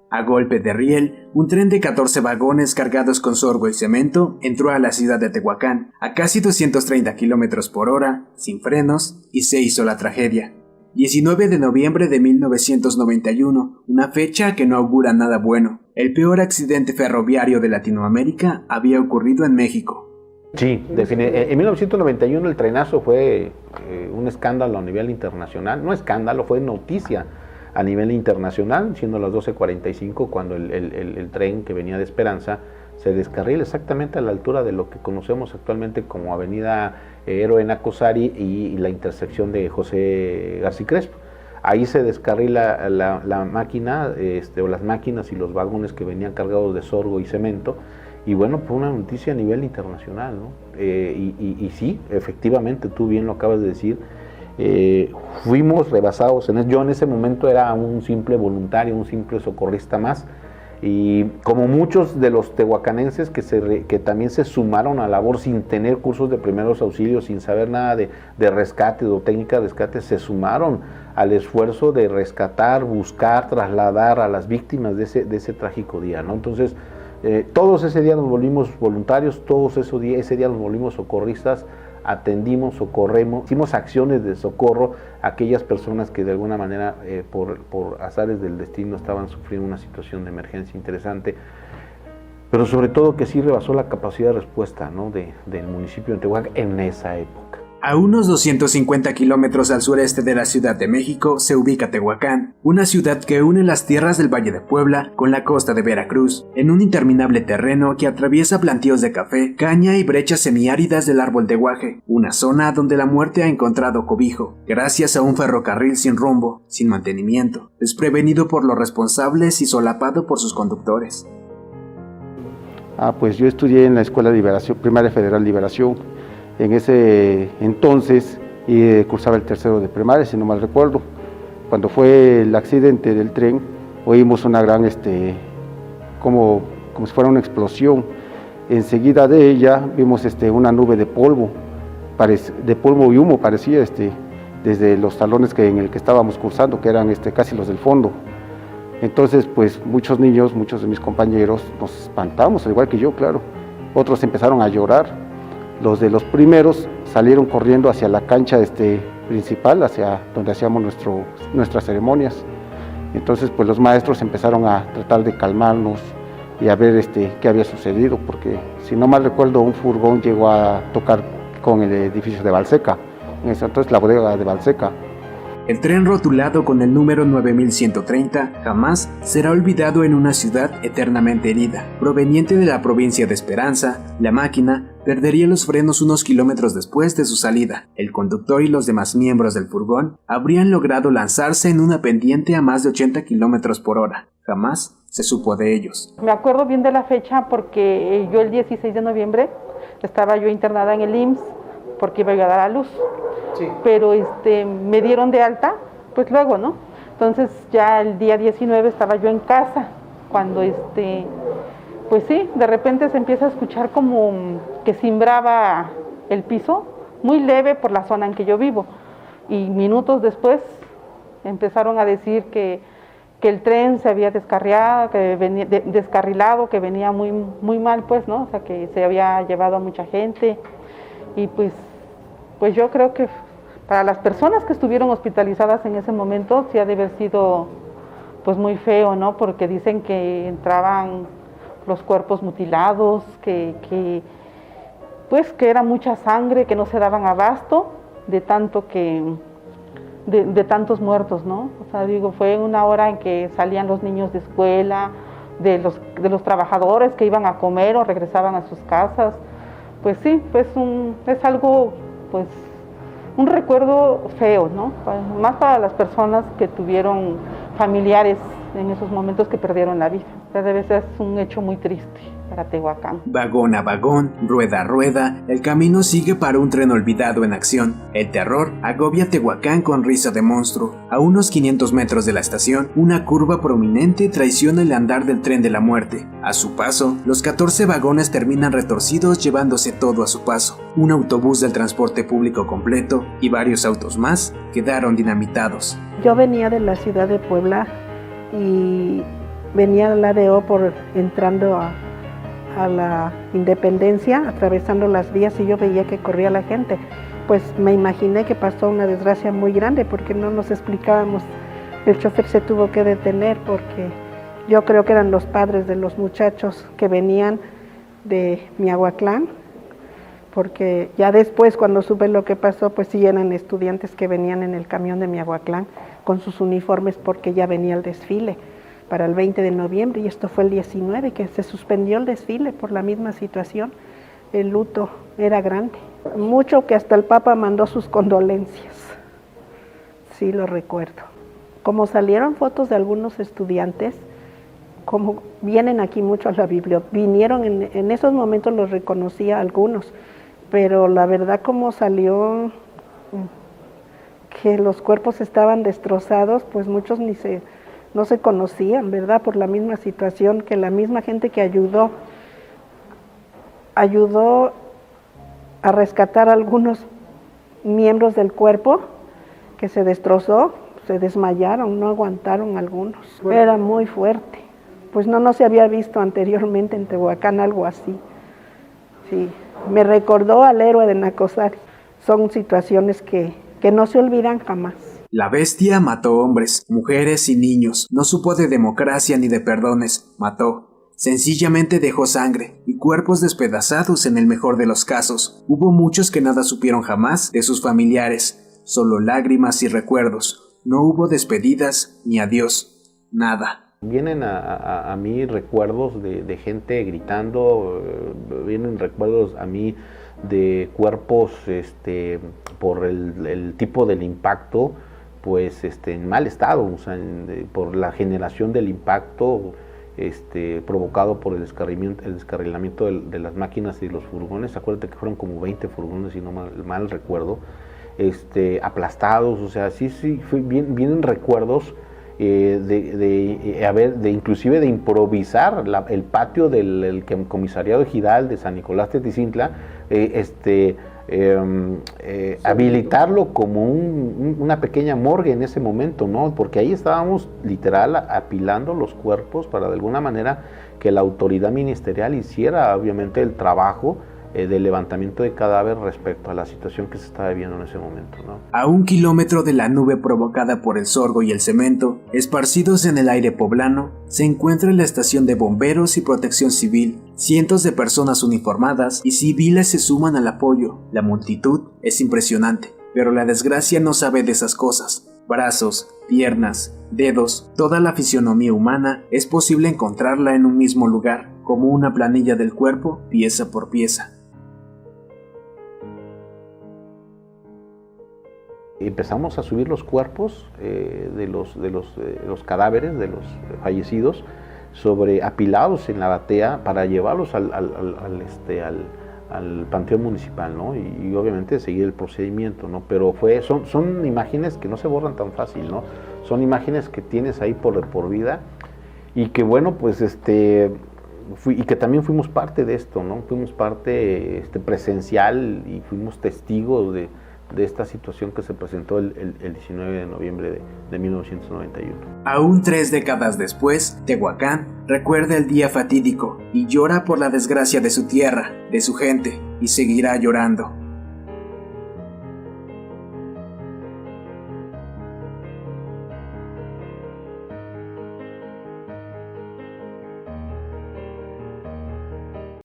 A golpe de riel, un tren de 14 vagones cargados con sorgo y cemento entró a la ciudad de Tehuacán a casi 230 km por hora, sin frenos, y se hizo la tragedia. 19 de noviembre de 1991, una fecha que no augura nada bueno. El peor accidente ferroviario de Latinoamérica había ocurrido en México. Sí, en 1991 el trenazo fue un escándalo a nivel internacional, no escándalo, fue noticia a nivel internacional, siendo las 12:45 cuando el tren que venía de Esperanza se descarrila exactamente a la altura de lo que conocemos actualmente como Avenida Héroe Nacosari y la intersección de José García Crespo. Ahí se descarrila la máquina, o las máquinas y los vagones que venían cargados de sorgo y cemento. Y bueno, fue una noticia a nivel internacional, ¿no? Y sí, efectivamente, tú bien lo acabas de decir, fuimos rebasados. Yo en ese momento era un simple voluntario, un simple socorrista más, y como muchos de los tehuacanenses que también se sumaron a la labor sin tener cursos de primeros auxilios, sin saber nada de rescate o técnica de rescate, se sumaron al esfuerzo de rescatar, buscar, trasladar a las víctimas de ese trágico día, ¿no? Entonces, todos ese día nos volvimos voluntarios, ese día nos volvimos socorristas, atendimos, socorremos, hicimos acciones de socorro a aquellas personas que de alguna manera por azares del destino estaban sufriendo una situación de emergencia interesante, pero sobre todo que sí rebasó la capacidad de respuesta, ¿no? del municipio de Tehuacán en esa época. A unos 250 kilómetros al sureste de la Ciudad de México se ubica Tehuacán, una ciudad que une las tierras del Valle de Puebla con la costa de Veracruz, en un interminable terreno que atraviesa plantíos de café, caña y brechas semiáridas del árbol de guaje, una zona donde la muerte ha encontrado cobijo, gracias a un ferrocarril sin rumbo, sin mantenimiento, desprevenido por los responsables y solapado por sus conductores. Pues yo estudié en la Escuela de Liberación, Primaria Federal Liberación. En ese entonces cursaba el tercero de primaria, si no mal recuerdo. Cuando fue el accidente del tren, oímos una gran, como si fuera una explosión. Enseguida de ella vimos una nube de polvo y humo, parecía, desde los salones en el que estábamos cursando, que eran casi los del fondo. Entonces, pues muchos niños, muchos de mis compañeros, nos espantamos, al igual que yo, claro. Otros empezaron a llorar. Los de los primeros salieron corriendo hacia la cancha principal, hacia donde hacíamos nuestras ceremonias. Entonces, pues los maestros empezaron a tratar de calmarnos y a ver qué había sucedido, porque si no mal recuerdo, un furgón llegó a tocar con el edificio de Valseca, en ese entonces la bodega de Valseca. El tren rotulado con el número 9130 jamás será olvidado en una ciudad eternamente herida. Proveniente de la provincia de Esperanza, la máquina perdería los frenos unos kilómetros después de su salida. El conductor y los demás miembros del furgón habrían logrado lanzarse en una pendiente a más de 80 kilómetros por hora. Jamás se supo de ellos. Me acuerdo bien de la fecha porque yo el 16 de noviembre estaba yo internada en el IMSS porque iba a dar a luz. Sí. Pero me dieron de alta, pues luego, ¿no? Entonces ya el día 19 estaba yo en casa, cuando pues sí, de repente se empieza a escuchar como que cimbraba el piso, muy leve por la zona en que yo vivo. Y minutos después empezaron a decir que el tren se había descarriado, que venía descarrilado, que venía muy, muy mal, pues, ¿no? O sea, que se había llevado a mucha gente. Y pues yo creo que para las personas que estuvieron hospitalizadas en ese momento sí ha de haber sido pues muy feo, ¿no? Porque dicen que entraban los cuerpos mutilados, que era mucha sangre, que no se daban abasto de tanto de tantos muertos, ¿no? O sea, digo, fue una hora en que salían los niños de escuela, de los trabajadores que iban a comer o regresaban a sus casas. Pues sí, pues es algo, pues, un recuerdo feo, ¿no? Más para las personas que tuvieron familiares en esos momentos que perdieron la vida. O sea, debe ser un hecho muy triste para Tehuacán. Vagón a vagón, rueda a rueda, el camino sigue para un tren olvidado en acción. El terror agobia a Tehuacán con risa de monstruo. A unos 500 metros de la estación, una curva prominente traiciona el andar del tren de la muerte. A su paso, los 14 vagones terminan retorcidos llevándose todo a su paso. Un autobús del transporte público completo y varios autos más quedaron dinamitados. Yo venía de la ciudad de Puebla y venía la ADO entrando a la Independencia, atravesando las vías, y yo veía que corría la gente. Pues me imaginé que pasó una desgracia muy grande porque no nos explicábamos. El chofer se tuvo que detener porque yo creo que eran los padres de los muchachos que venían de Miahuatlán, porque ya después cuando supe lo que pasó, pues sí eran estudiantes que venían en el camión de Miahuatlán con sus uniformes porque ya venía el desfile para el 20 de noviembre y esto fue el 19 que se suspendió el desfile por la misma situación. El luto era grande, mucho que hasta el Papa mandó sus condolencias, sí lo recuerdo. Como salieron fotos de algunos estudiantes, como vienen aquí mucho a la biblioteca, vinieron en esos momentos los reconocía algunos, pero la verdad como salió que los cuerpos estaban destrozados, pues muchos no se conocían, ¿verdad? Por la misma situación, que la misma gente que ayudó a rescatar a algunos miembros del cuerpo que se destrozó, se desmayaron, no aguantaron algunos. Era muy fuerte. Pues no se había visto anteriormente en Tehuacán algo así. Sí, me recordó al héroe de Nacozari. Son situaciones que no se olvidan jamás. La bestia mató hombres, mujeres y niños. No supo de democracia ni de perdones. Mató. Sencillamente dejó sangre y cuerpos despedazados en el mejor de los casos. Hubo muchos que nada supieron jamás de sus familiares. Solo lágrimas y recuerdos. No hubo despedidas ni adiós. Nada. Vienen a mí recuerdos de gente gritando, vienen recuerdos a mí de cuerpos por el tipo del impacto, pues en mal estado, o sea, por la generación del impacto provocado por el descarrilamiento de las máquinas y los furgones. Acuérdate que fueron como 20 furgones, si no mal recuerdo, aplastados, o sea, sí, vienen recuerdos inclusive de improvisar el patio del comisariado ejidal de San Nicolás Tetzintla, habilitarlo como una pequeña morgue en ese momento, ¿no? Porque ahí estábamos literal apilando los cuerpos para de alguna manera que la autoridad ministerial hiciera obviamente el trabajo del levantamiento de cadáver respecto a la situación que se estaba viviendo en ese momento, ¿no? A 1 kilómetro de la nube provocada por el sorgo y el cemento, esparcidos en el aire poblano, se encuentra la estación de bomberos y protección civil. Cientos de personas uniformadas y civiles se suman al apoyo. La multitud es impresionante, pero la desgracia no sabe de esas cosas. Brazos, piernas, dedos, toda la fisionomía humana es posible encontrarla en un mismo lugar, como una planilla del cuerpo, pieza por pieza. Empezamos a subir los cuerpos de los cadáveres de los fallecidos apilados en la batea para llevarlos al panteón municipal, ¿no? Y obviamente seguir el procedimiento, ¿no? Pero son imágenes que no se borran tan fácil, ¿no? Son imágenes que tienes ahí por vida y que bueno, pues y que también fuimos parte de esto, ¿no? Fuimos parte presencial y fuimos testigos de esta situación que se presentó el 19 de noviembre de 1991. Aún 3 décadas después, Tehuacán recuerda el día fatídico y llora por la desgracia de su tierra, de su gente, y seguirá llorando.